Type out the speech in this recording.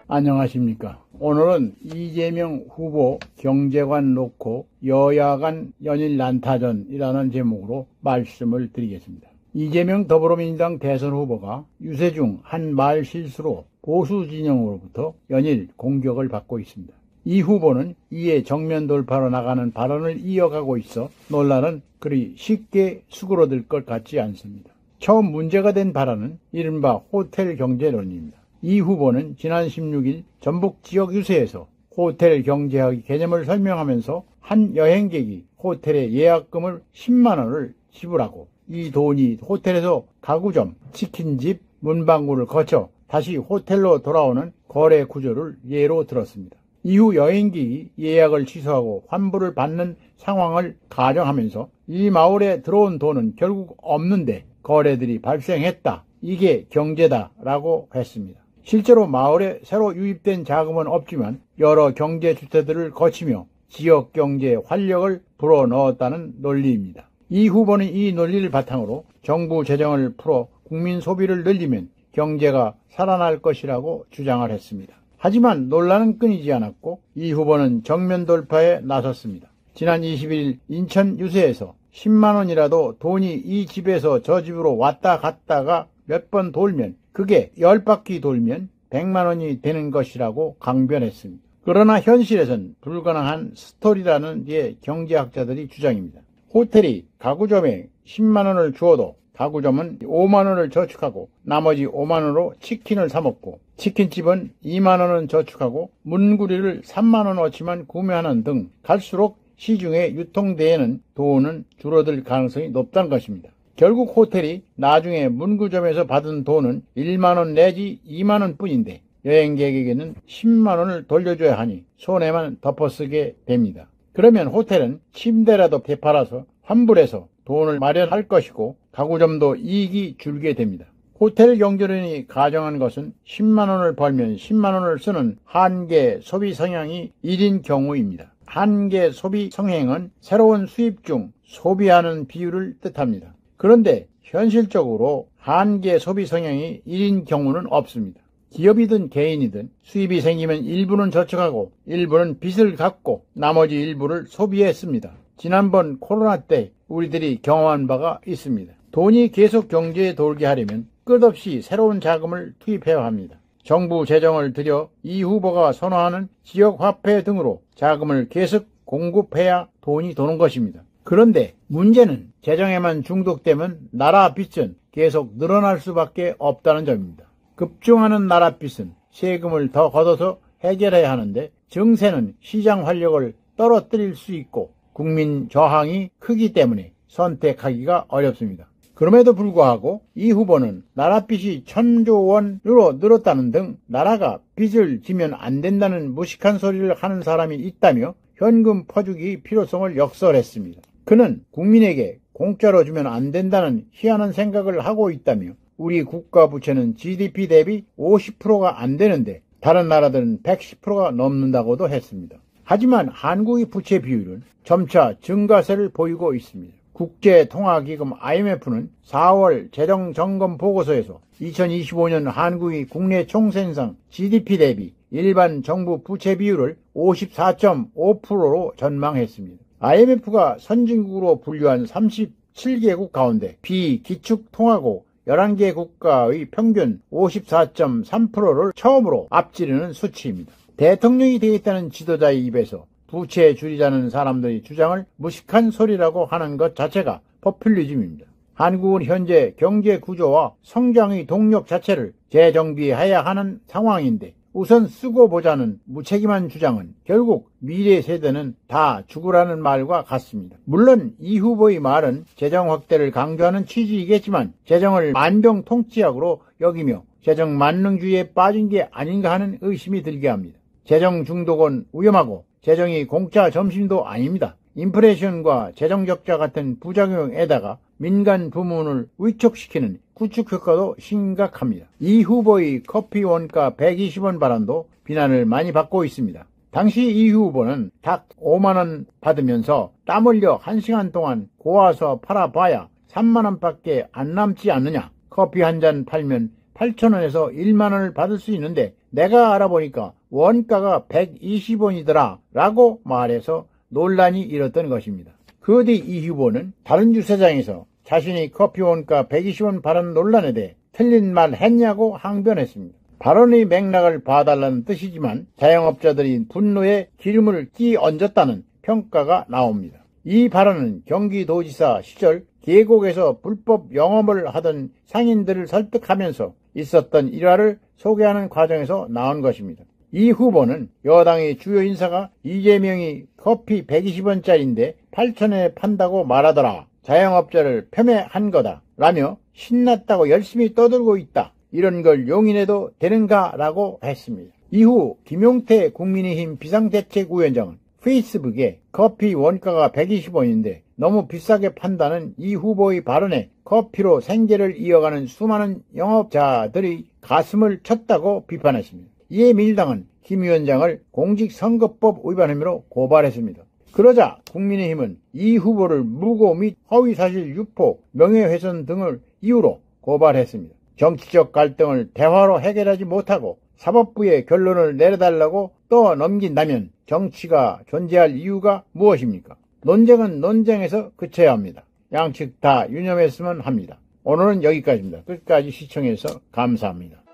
안녕하십니까. 오늘은 이재명 후보 경제관 놓고 여야 간 연일 난타전이라는 제목으로 말씀을 드리겠습니다. 이재명 더불어민주당 대선 후보가 유세중 한 말 실수로 보수 진영으로부터 연일 공격을 받고 있습니다. 이 후보는 이에 정면 돌파로 나가는 발언을 이어가고 있어 논란은 그리 쉽게 수그러들 것 같지 않습니다. 처음 문제가 된 발언은 이른바 호텔 경제론입니다. 이 후보는 지난 16일 전북 지역 유세에서 호텔 경제학의 개념을 설명하면서 한 여행객이 호텔에 예약금을 10만 원을 지불하고 이 돈이 호텔에서 가구점, 치킨집, 문방구를 거쳐 다시 호텔로 돌아오는 거래 구조를 예로 들었습니다. 이후 여행객이 예약을 취소하고 환불을 받는 상황을 가정하면서 이 마을에 들어온 돈은 결국 없는데 거래들이 발생했다. 이게 경제다라고 했습니다. 실제로 마을에 새로 유입된 자금은 없지만 여러 경제 주체들을 거치며 지역 경제에 활력을 불어넣었다는 논리입니다. 이 후보는 이 논리를 바탕으로 정부 재정을 풀어 국민 소비를 늘리면 경제가 살아날 것이라고 주장을 했습니다. 하지만 논란은 끊이지 않았고 이 후보는 정면 돌파에 나섰습니다. 지난 21일 인천 유세에서 10만 원이라도 돈이 이 집에서 저 집으로 왔다 갔다가 몇 번 돌면 그게 10바퀴 돌면 100만 원이 되는 것이라고 강변했습니다. 그러나 현실에선 불가능한 스토리라는 게 경제학자들이 주장입니다. 호텔이 가구점에 10만 원을 주어도 가구점은 5만 원을 저축하고 나머지 5만 원으로 치킨을 사 먹고 치킨집은 2만 원은 저축하고 문구리를 3만 원어치만 구매하는 등 갈수록 시중에 유통되는 돈은 줄어들 가능성이 높다는 것입니다. 결국 호텔이 나중에 문구점에서 받은 돈은 1만 원 내지 2만 원 뿐인데 여행객에게는 10만 원을 돌려줘야 하니 손해만 덮어쓰게 됩니다. 그러면 호텔은 침대라도 되팔아서 환불해서 돈을 마련할 것이고 가구점도 이익이 줄게 됩니다. 호텔 경제론이 가정한 것은 10만 원을 벌면 10만 원을 쓰는 한계 소비 성향이 1인 경우입니다. 한계 소비 성향은 새로운 수입 중 소비하는 비율을 뜻합니다. 그런데 현실적으로 한계 소비 성향이 1인 경우는 없습니다. 기업이든 개인이든 수입이 생기면 일부는 저축하고 일부는 빚을 갚고 나머지 일부를 소비했습니다. 지난번 코로나 때 우리들이 경험한 바가 있습니다. 돈이 계속 경제에 돌게 하려면 끝없이 새로운 자금을 투입해야 합니다. 정부 재정을 들여 이 후보가 선호하는 지역화폐 등으로 자금을 계속 공급해야 돈이 도는 것입니다. 그런데 문제는 재정에만 중독되면 나라 빚은 계속 늘어날 수밖에 없다는 점입니다. 급증하는 나라 빚은 세금을 더 걷어서 해결해야 하는데 증세는 시장 활력을 떨어뜨릴 수 있고 국민 저항이 크기 때문에 선택하기가 어렵습니다. 그럼에도 불구하고 이 후보는 나라 빚이 1,000조 원으로 늘었다는 등 나라가 빚을 지면 안 된다는 무식한 소리를 하는 사람이 있다며 현금 퍼주기 필요성을 역설했습니다. 그는 국민에게 공짜로 주면 안 된다는 희한한 생각을 하고 있다며 우리 국가 부채는 GDP 대비 50%가 안 되는데 다른 나라들은 110%가 넘는다고도 했습니다. 하지만 한국의 부채 비율은 점차 증가세를 보이고 있습니다. 국제통화기금 IMF는 4월 재정점검 보고서에서 2025년 한국의 국내 총생산 GDP 대비 일반 정부 부채 비율을 54.5%로 전망했습니다. IMF가 선진국으로 분류한 37개국 가운데 비기축통화국 11개 국가의 평균 54.3%를 처음으로 앞지르는 수치입니다. 대통령이 되겠다는 지도자의 입에서 부채 줄이자는 사람들의 주장을 무식한 소리라고 하는 것 자체가 포퓰리즘입니다. 한국은 현재 경제 구조와 성장의 동력 자체를 재정비해야 하는 상황인데 우선 쓰고 보자는 무책임한 주장은 결국 미래 세대는 다 죽으라는 말과 같습니다. 물론 이 후보의 말은 재정 확대를 강조하는 취지이겠지만 재정을 만병통치약으로 여기며 재정 만능주의에 빠진 게 아닌가 하는 의심이 들게 합니다. 재정 중독은 위험하고 재정이 공짜 점심도 아닙니다. 인플레이션과 재정적자 같은 부작용에다가 민간 부문을 위축시키는 구축 효과도 심각합니다. 이 후보의 커피 원가 120원 발언도 비난을 많이 받고 있습니다. 당시 이 후보는 닭 5만원 받으면서 땀 흘려 1시간 동안 고아서 팔아봐야 3만원밖에 안 남지 않느냐. 커피 한 잔 팔면 8,000원에서 1만원을 받을 수 있는데 내가 알아보니까 원가가 120원이더라 라고 말해서 논란이 일었던 것입니다. 그 뒤 이 후보는 다른 주차장에서 자신이 커피 원가 120원 발언 논란에 대해 틀린 말 했냐고 항변했습니다. 발언의 맥락을 봐달라는 뜻이지만 자영업자들이 분노에 기름을 끼얹었다는 평가가 나옵니다. 이 발언은 경기도지사 시절 계곡에서 불법 영업을 하던 상인들을 설득하면서 있었던 일화를 소개하는 과정에서 나온 것입니다. 이 후보는 여당의 주요 인사가 이재명이 커피 120원짜리인데 8,000원에 판다고 말하더라. 자영업자를 폄훼한 거다. 라며 신났다고 열심히 떠들고 있다. 이런 걸 용인해도 되는가? 라고 했습니다. 이후 김용태 국민의힘 비상대책위원장은 페이스북에 커피 원가가 120원인데 너무 비싸게 판다는 이 후보의 발언에 커피로 생계를 이어가는 수많은 영업자들이 가슴을 쳤다고 비판했습니다. 이에 민주당은 김 위원장을 공직선거법 위반 혐의로 고발했습니다. 그러자 국민의힘은 이 후보를 무고 및 허위사실 유포, 명예훼손 등을 이유로 고발했습니다. 정치적 갈등을 대화로 해결하지 못하고 사법부에 결론을 내려달라고 떠넘긴다면 정치가 존재할 이유가 무엇입니까? 논쟁은 논쟁에서 그쳐야 합니다. 양측 다 유념했으면 합니다. 오늘은 여기까지입니다. 끝까지 시청해서 감사합니다.